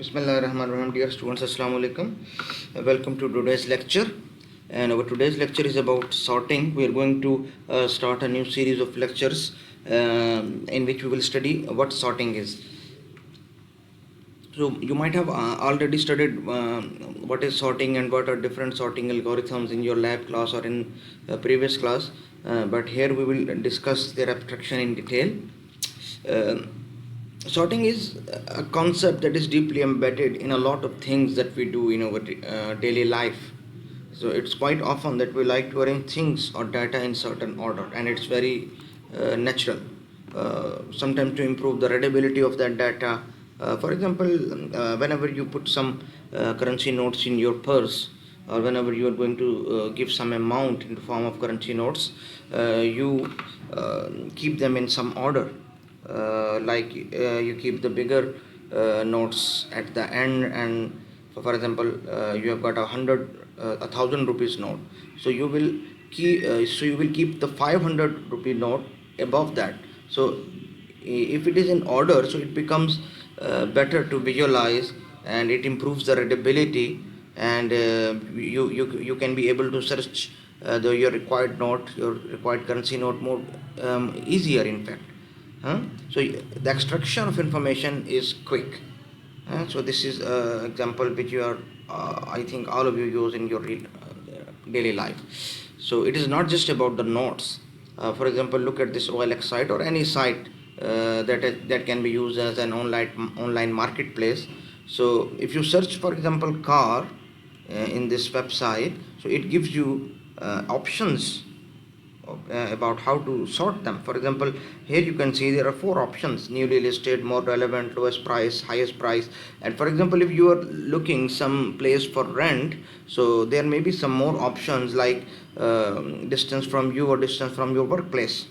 Bismillahirrahmanirrahim. Dear students, Assalamu alaikum. Welcome to today's lecture. And our today's lecture is about sorting. We are going to start a new series of lectures in which we will study what sorting is. So you might have already studied what is sorting and what are different sorting algorithms in your lab class or in previous class. But here we will discuss their abstraction in detail. Sorting is a concept that is deeply embedded in a lot of things that we do in our daily life. So it's quite often that we like to arrange things or data in certain order, and it's very natural. Sometimes to improve the readability of that data. For example, whenever you put some currency notes in your purse, or whenever you are going to give some amount in the form of currency notes, you keep them in some order. You keep the bigger notes at the end, and for example, you have got 1,000 rupees note, so you will keep the 500 rupee note above that. So if it is in order, so it becomes better to visualize, and it improves the readability, and you can be able to search your required note, your required currency note more easier, in fact. So the extraction of information is quick. So this is an example which you are, I think all of you use in your daily life. So it is not just about the notes. For example, look at this OLX site or any site that can be used as an online marketplace. So if you search, for example, car in this website, so it gives you options about how to sort them. For example, here you can see there are 4 options: newly listed, more relevant, lowest price, highest price. And for example, if you are looking some place for rent, so there may be some more options like distance from you, or distance from your workplace,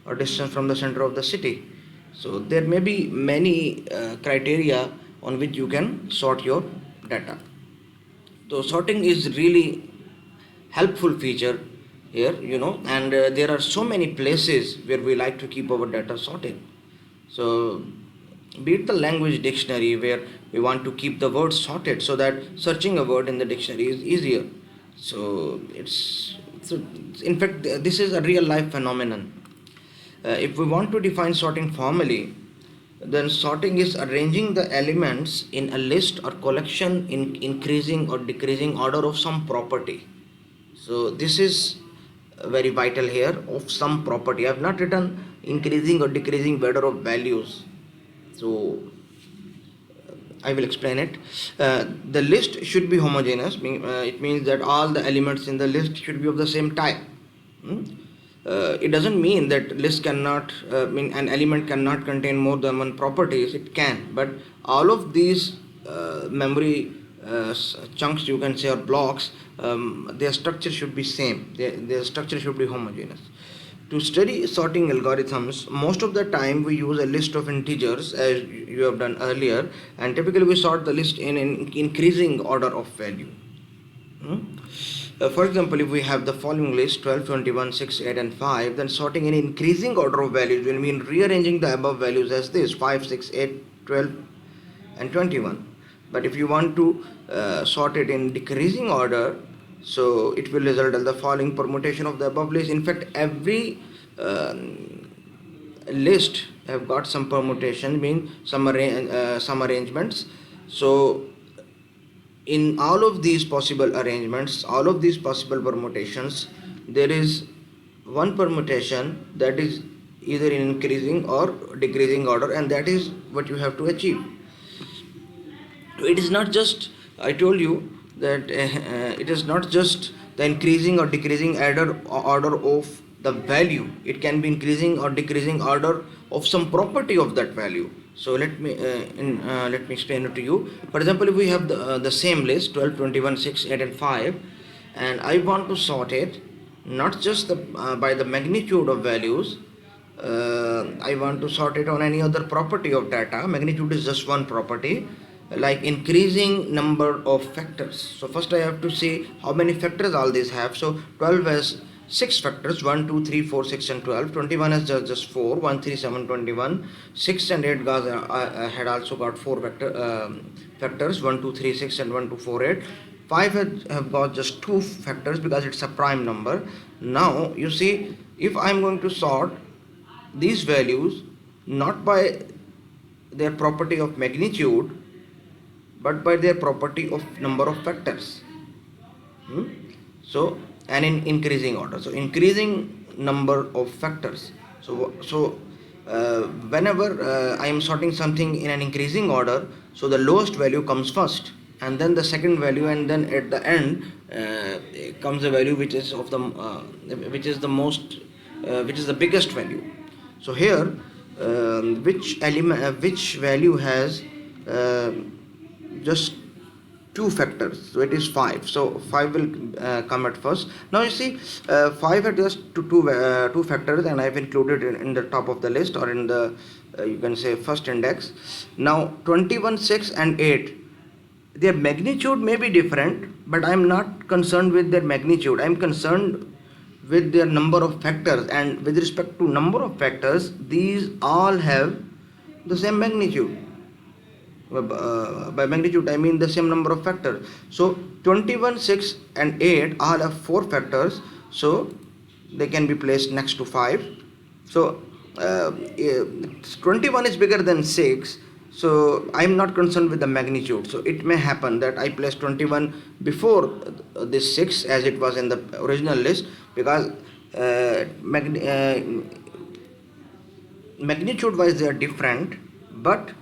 or distance from the center of the city. So there may be many criteria on which you can sort your data. So sorting is really helpful feature here, and there are so many places where we like to keep our data sorted. So be it the language dictionary, where we want to keep the words sorted so that searching a word in the dictionary is easier. So in fact, this is a real life phenomenon. If we want to define sorting formally, then sorting is arranging the elements in a list or collection in increasing or decreasing order of some property. So this is very vital here, of some property. I have not written increasing or decreasing order of values. So I will explain it. The list should be homogeneous. It means that all the elements in the list should be of the same type. It doesn't mean that list cannot an element cannot contain more than one properties. It can, but all of these memory chunks, you can say, or blocks, their structure should be same. Their structure should be homogeneous. To study sorting algorithms, most of the time we use a list of integers, as you have done earlier, and typically we sort the list in an increasing order of value. For example, if we have the following list 12, 21, 6, 8 and 5, then sorting in increasing order of values will mean rearranging the above values as this: 5, 6, 8, 12 and 21. But if you want to sort it in decreasing order, so it will result in the following permutation of the above list. In fact, every list have got some permutation, mean some arrangements. So in all of these possible arrangements, all of these possible permutations, there is one permutation that is either in increasing or decreasing order, and that is what you have to achieve. It is not just, I told you that it is not just the increasing or decreasing order of the value. It can be increasing or decreasing order of some property of that value. So let me explain it to you. For example, if we have the same list 12, 21, 6, 8 and 5, and I want to sort it not just by the magnitude of values. I want to sort it on any other property of data. Magnitude is just one property, like increasing number of factors. So first I have to see how many factors all these have. So 12 has 6 factors 1, 2, 3, 4, 6 and 12. 21 has just 4, 1, 3, 7, 21. 6 and 8 guys had also got 4 factors 1, 2, 3, 6 and 1, 2, 4, 8. 5 have got just 2 factors because it's a prime number. Now you see, if I'm going to sort these values not by their property of magnitude but by their property of number of factors. So, and in increasing order. So increasing number of factors. Whenever I am sorting something in an increasing order, so the lowest value comes first, and then the second value, and then at the end comes the value which is of the which is the most which is the biggest value. So here, which value has just 2 factors, so it is 5. So 5 will come at first. Now you see, 5 had just two factors, and I've included in the top of the list, or in the you can say first index. Now 21, 6 and 8, their magnitude may be different, but I'm not concerned with their magnitude. I'm concerned with their number of factors, and with respect to number of factors, these all have the same magnitude. By magnitude I mean the same number of factors. So 21, 6 and 8 all have 4 factors, so they can be placed next to 5. So 21 is bigger than 6, so I'm not concerned with the magnitude. So it may happen that I place 21 before this 6 as it was in the original list, because magnitude wise they are different, but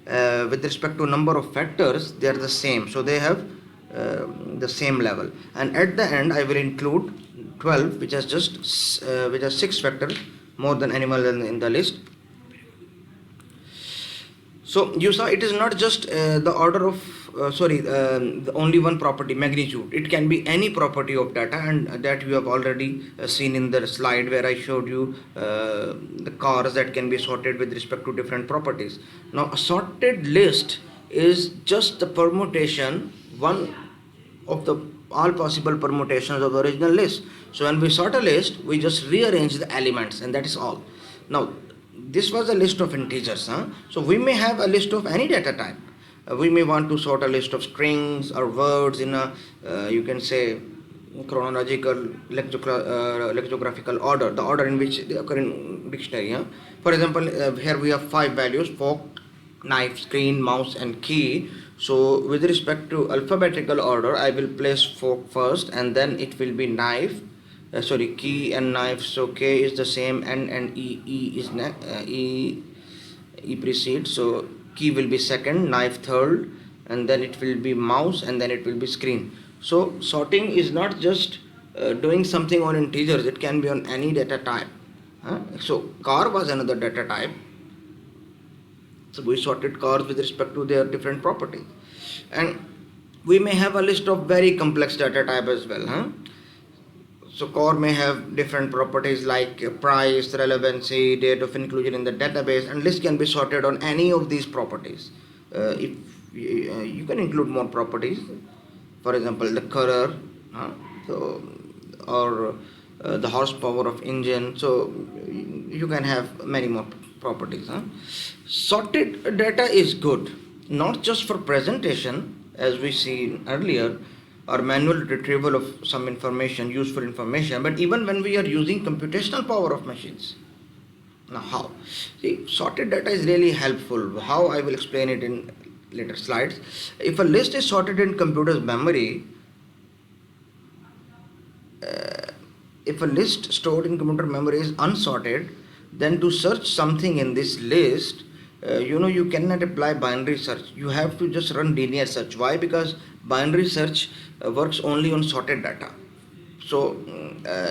with respect to number of factors they are the same, so they have the same level. And at the end I will include 12, which has 6 factors more than animal in the list. So you saw, it is not just the order of the only one property, magnitude. It can be any property of data, and that you have already seen in the slide where I showed you the cars that can be sorted with respect to different properties. Now a sorted list is just the permutation, one of the all possible permutations of the original list. So when we sort a list, we just rearrange the elements, and that is all. Now this was a list of integers, so we may have a list of any data type. We may want to sort a list of strings or words in a you can say chronological lexicographical order, the order in which they occur in dictionary. For example, here we have 5 values: fork, knife, screen, mouse and key. So with respect to alphabetical order, I will place fork first, and then it will be knife, key and knife. So K is the same, N and E is E precedes. So key will be second, knife third, and then it will be mouse, and then it will be screen. So sorting is not just doing something on integers, it can be on any data type. So car was another data type, so we sorted cars with respect to their different properties. And we may have a list of very complex data type as well. So core may have different properties like price, relevancy, date of inclusion in the database, and list can be sorted on any of these properties. If you can include more properties, for example the color, or the horsepower of engine, so you can have many more properties. Sorted data is good not just for presentation, as we seen earlier, or manual retrieval of some information, useful information, but even when we are using computational power of machines. Now how? See, sorted data is really helpful. How? I will explain it in later slides. If a list is sorted in computer's memory, if a list stored in computer memory is unsorted, then to search something in this list, you cannot apply binary search. You have to just run linear search. Why? Because binary search works only on sorted data. So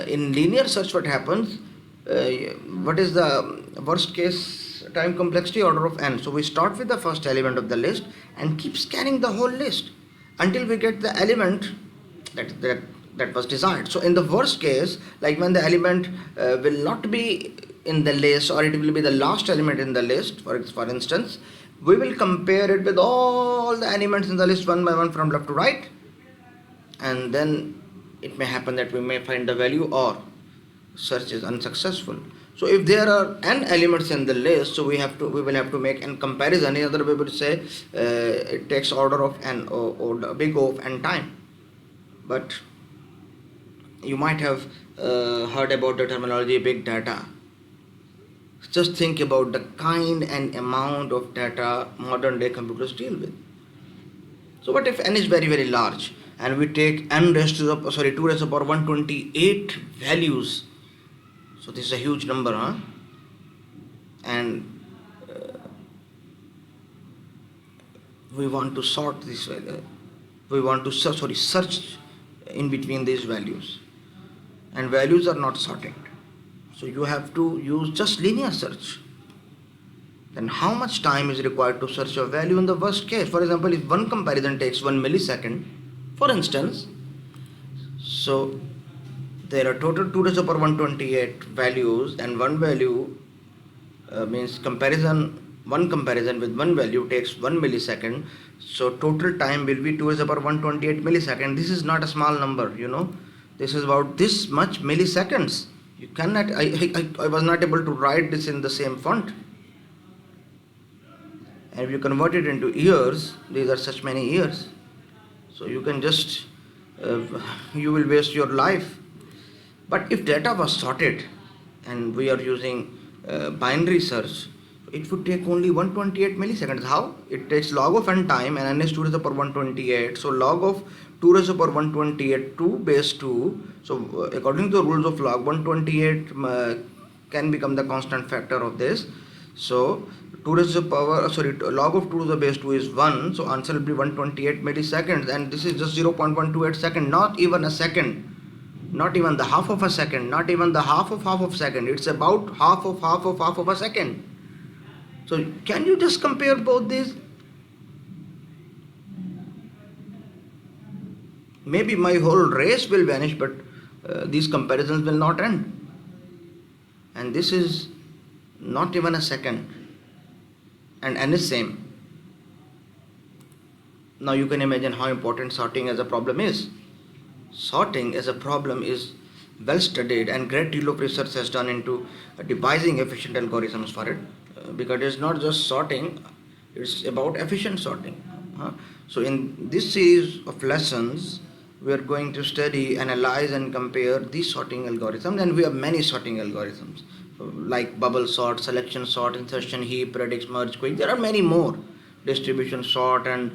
in linear search, what happens? What is the worst case time complexity? Order of n. So we start with the first element of the list and keep scanning the whole list until we get the element that was desired. So in the worst case, like when the element will not be in the list, or it will be the last element in the list, for instance, we will compare it with all the elements in the list one by one from left to right, and then it may happen that we may find the value, or search is unsuccessful. So if there are n elements in the list, so we will have to make n comparison. In other way, we would say it takes order of n, or the big O of n time. But you might have heard about the terminology big data. Just think about the kind and amount of data modern day computers deal with. So what if n is very very large and we take n raised to the 2 raised to the power 128 values? So this is a huge number, huh? And we want to sort this value. We want to search in between these values, and values are not sorted. So you have to use just linear search. Then how much time is required to search a value in the worst case? For example, if one comparison takes 1 millisecond, for instance, so there are total 2 raised to the power 128 values, and one value means one comparison with one value takes 1 millisecond. So total time will be 2 raised to the power 128 millisecond. This is not a small number, This is about this much milliseconds. You cannot, I was not able to write this in the same font. And if you convert it into years, these are such many years. So you can just, you will waste your life. But if data was sorted and we are using binary search, it would take only 128 milliseconds. How? It takes log of n time, and n is 2 raised to the power 128. So log of 2 raised to the power 128 to base 2. So according to the rules of log, 128 can become the constant factor of this. So 2 raised to the power, log of 2 to the base 2 is 1. So answer will be 128 milliseconds, and this is just 0.128 second, not even a second. Not even the half of a second, not even the half of a second. It's about half of a second. So can you just compare both these? Maybe my whole race will vanish, but these comparisons will not end. And this is not even a second, and n is same. Now you can imagine how important sorting as a problem is. Sorting as a problem is well studied, and great deal of research has done into devising efficient algorithms for it, because it's not just sorting, it's about efficient sorting. So in this series of lessons, we are going to study, analyze and compare these sorting algorithms, and we have many sorting algorithms like bubble sort, selection sort, insertion heap, predicts, merge, quick. There are many more, distribution sort and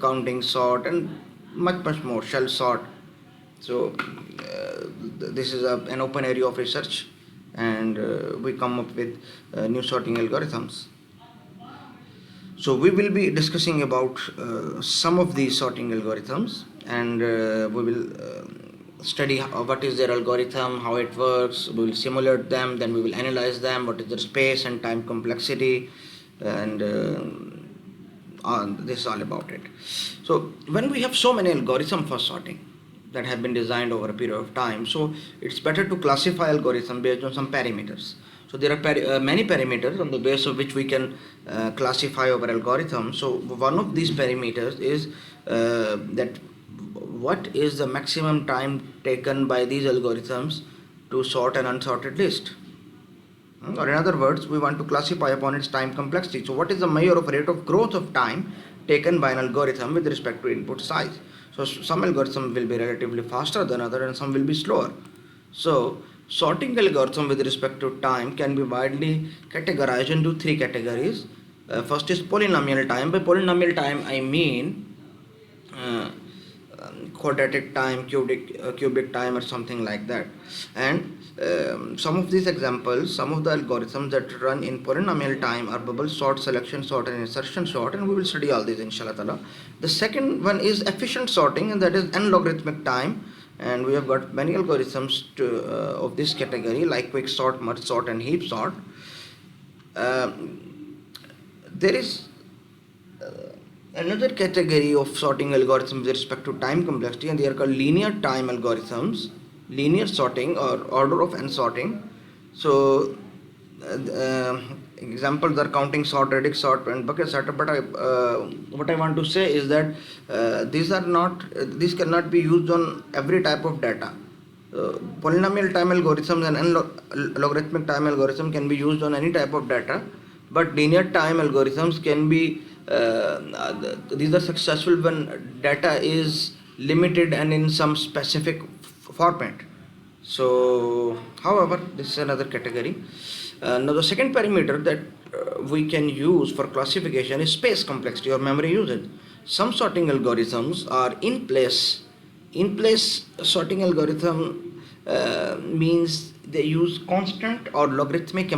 counting sort, and much more, shell sort. So this is an open area of research, and we come up with new sorting algorithms. So we will be discussing about some of these sorting algorithms, and we will study what is their algorithm, how it works. We will simulate them, then we will analyze them, what is their space and time complexity, and this is all about it. So when we have so many algorithms for sorting that have been designed over a period of time, so it's better to classify algorithm based on some parameters. So there are many parameters on the basis of which we can classify our algorithm. So one of these parameters is that what is the maximum time taken by these algorithms to sort an unsorted list. Or in other words, we want to classify upon its time complexity. So what is the measure of rate of growth of time taken by an algorithm with respect to input size? So some algorithms will be relatively faster than others, and some will be slower. So sorting algorithm with respect to time can be widely categorized into three categories. First is polynomial time. By polynomial time, I mean quadratic time, cubic time, or something like that. And some of these examples, some of the algorithms that run in polynomial time are bubble sort, selection sort, and insertion sort, and we will study all these inshallah ta'ala. The second one is efficient sorting, and that is n logarithmic time, and we have got many algorithms of this category like quick sort, merge sort, and heap sort. There is another category of sorting algorithms with respect to time complexity, and they are called linear time algorithms, linear sorting or order of n sorting. So examples are counting sort, radix sort, and bucket sort. But what I want to say is that these cannot be used on every type of data. Polynomial time algorithms and logarithmic time algorithm can be used on any type of data, but linear time algorithms can be these are successful when data is limited and in some specific format. So, however, this is another category. Now, the second parameter that we can use for classification is space complexity or memory usage. Some sorting algorithms are in place. In place sorting algorithm means they use constant or logarithmic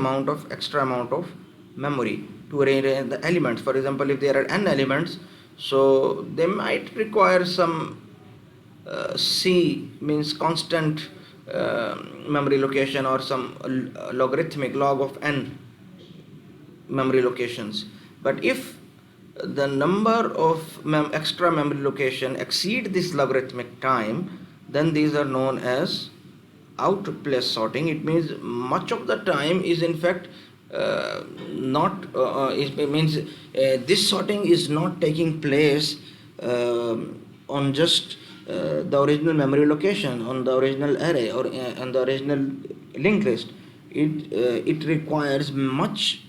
extra amount of memory to arrange the elements. For example, if there are n elements, so they might require some C means constant memory location or some logarithmic log of n memory locations. But if the number of extra memory location exceed this logarithmic time, then these are known as outplace sorting. It means much of the time is in fact not it means this sorting is not taking place on just the original memory location, on the original array or on the original linked list. It requires much,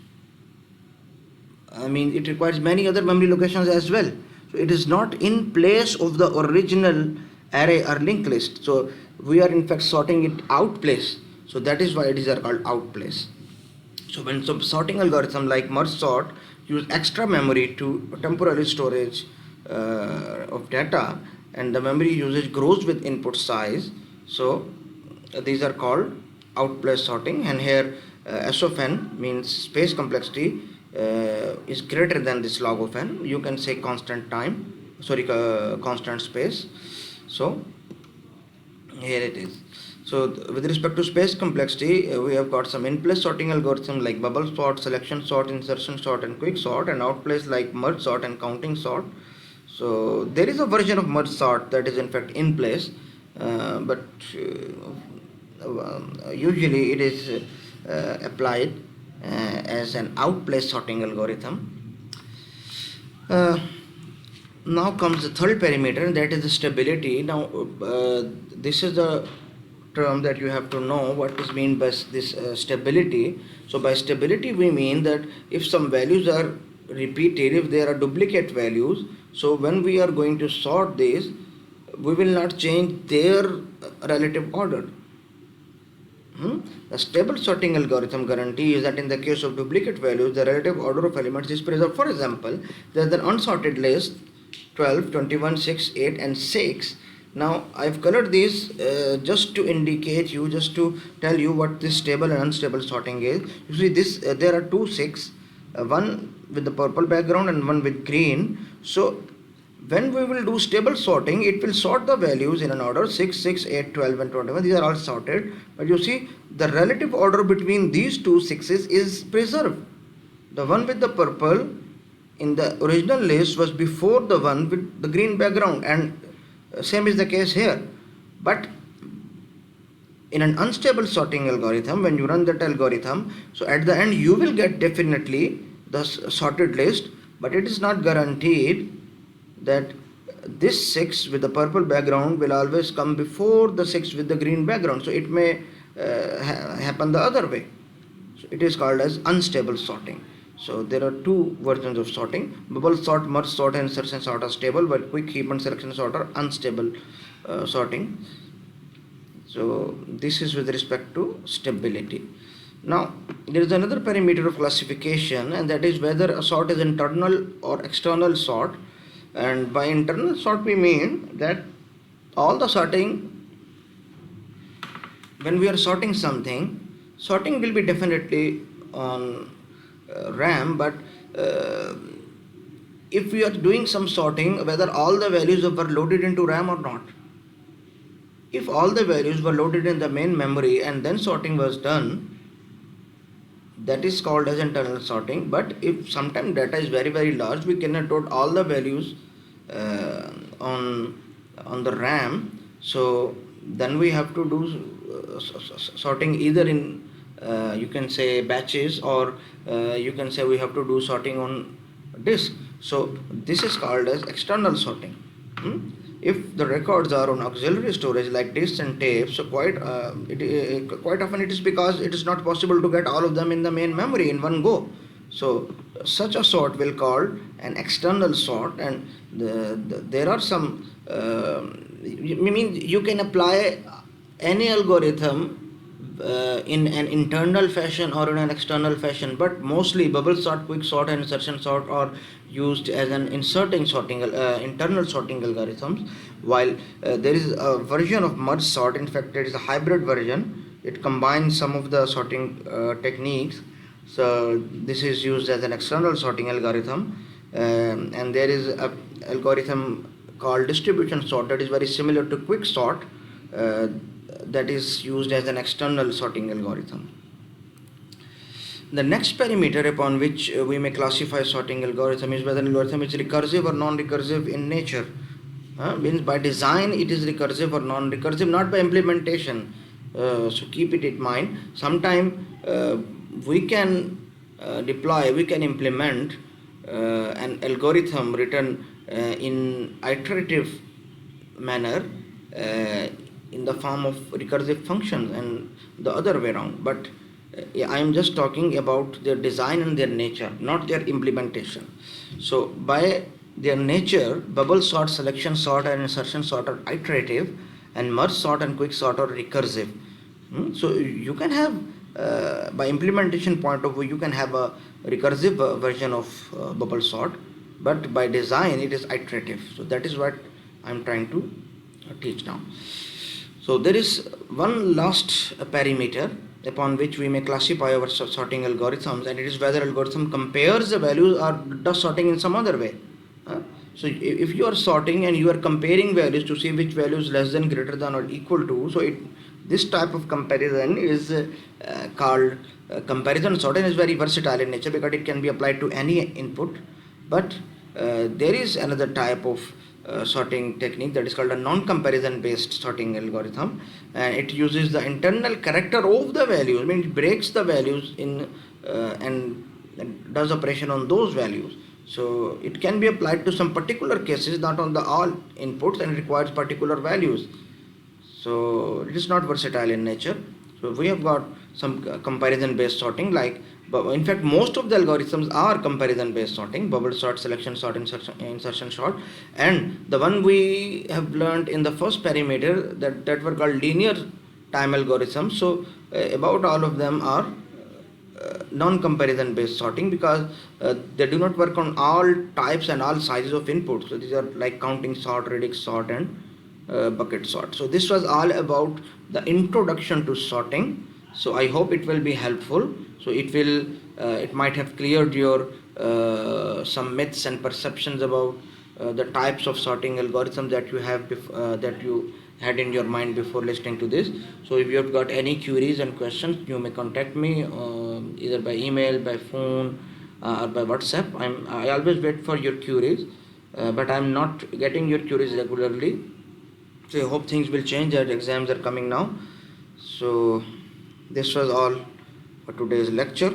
it requires many other memory locations as well. So it is not in place of the original array or linked list. So we are in fact sorting it out place. So that is why it is called out place. So when some sorting algorithm like merge sort use extra memory to temporary storage of data, and the memory usage grows with input size. So these are called outplace sorting, and here S of n means space complexity is greater than this log of n. You can say constant space. So here it is. So with respect to space complexity, we have got some in-place sorting algorithms like bubble sort, selection sort, insertion sort, and quick sort, and outplace like merge sort and counting sort. So there is a version of merge sort that is in fact in place, but usually it is applied as an outplace sorting algorithm. Now comes the third parameter, that is the stability. Now this is the term that you have to know what is meant by this stability. So by stability we mean that if some values are repeated, if there are duplicate values, so when we are going to sort these, we will not change their relative order. The stable sorting algorithm guarantees that in the case of duplicate values, the relative order of elements is preserved. For example, there is an unsorted list 12, 21, 6, 8 and 6. Now I have colored these just to indicate you, just to tell you what this stable and unstable sorting is. You see this, there are two 6, one with the purple background and one with green. So when we will do stable sorting, it will sort the values in an order 6, 6, 8, 12 and 21. These are all sorted, but you see the relative order between these two 6s is preserved. The one with the purple in the original list was before the one with the green background, and same is the case here. But in an unstable sorting algorithm, when you run that algorithm, so at the end you will get definitely the sorted list, but it is not guaranteed that this 6 with the purple background will always come before the 6 with the green background. So it may happen the other way. So it is called as unstable sorting. So there are two versions of sorting: bubble sort, merge sort and insertion sort are stable, but quick heap and selection sort are unstable sorting. So this is with respect to stability. Now there is another parameter of classification, and that is whether a sort is internal or external sort. And by internal sort we mean that all the sorting, when we are sorting something, sorting will be definitely on RAM, but if we are doing some sorting, whether all the values were loaded into RAM or not. If all the values were loaded in the main memory and then sorting was done, that is called as internal sorting. But if sometimes data is very very large, we cannot load all the values on the RAM, so then we have to do sorting either in you can say batches, or you can say we have to do sorting on disk. So this is called as external sorting. if the records are on auxiliary storage like disks and tapes, so quite often it is because it is not possible to get all of them in the main memory in one go. So such a sort will call an external sort, and there are some. You can apply any algorithm in an internal fashion or in an external fashion, but mostly bubble sort, quick sort, and insertion sort are used as an internal sorting algorithms, while there is a version of merge sort. In fact, it is a hybrid version. It combines some of the sorting techniques. So this is used as an external sorting algorithm, and there is a algorithm called distribution sort that is very similar to quick sort, that is used as an external sorting algorithm. The next parameter upon which we may classify sorting algorithm is whether an algorithm is recursive or non-recursive in nature. Means by design it is recursive or non-recursive, not by implementation. So keep it in mind. Sometime we can we can implement an algorithm written in iterative manner in the form of recursive functions, and the other way around. But I am just talking about their design and their nature, not their implementation. So by their nature, bubble sort, selection sort, and insertion sort are iterative, and merge sort and quick sort are recursive. So you can have, by implementation point of view, you can have a recursive version of bubble sort, but by design it is iterative. So that is what I am trying to teach now. So there is one last parameter upon which we may classify our sorting algorithms, and it is whether algorithm compares the values or does sorting in some other way. So if you are sorting and you are comparing values to see which value is less than, greater than, or equal to, so this type of comparison is called comparison sorting. Is very versatile in nature because it can be applied to any input. But there is another type of sorting technique that is called a non-comparison based sorting algorithm, and it uses the internal character of the values. I mean, it breaks the values in and does operation on those values. So it can be applied to some particular cases, not on the all inputs, and requires particular values. So it is not versatile in nature. So we have got some comparison based sorting, like, but in fact most of the algorithms are comparison based sorting: bubble sort, selection sort, insertion sort. And the one we have learned in the first parameter, that were called linear time algorithms. So about all of them are non-comparison based sorting, because they do not work on all types and all sizes of inputs. So these are like counting sort, radix sort, and bucket sort. So this was all about the introduction to sorting. So I hope it will be helpful. So it might have cleared your some myths and perceptions about the types of sorting algorithms that you have that you had in your mind before listening to this. So if you have got any queries and questions, you may contact me either by email, by phone, or by WhatsApp. I always wait for your queries, but I'm not getting your queries regularly. So I hope things will change as exams are coming now. So this was all for today's lecture.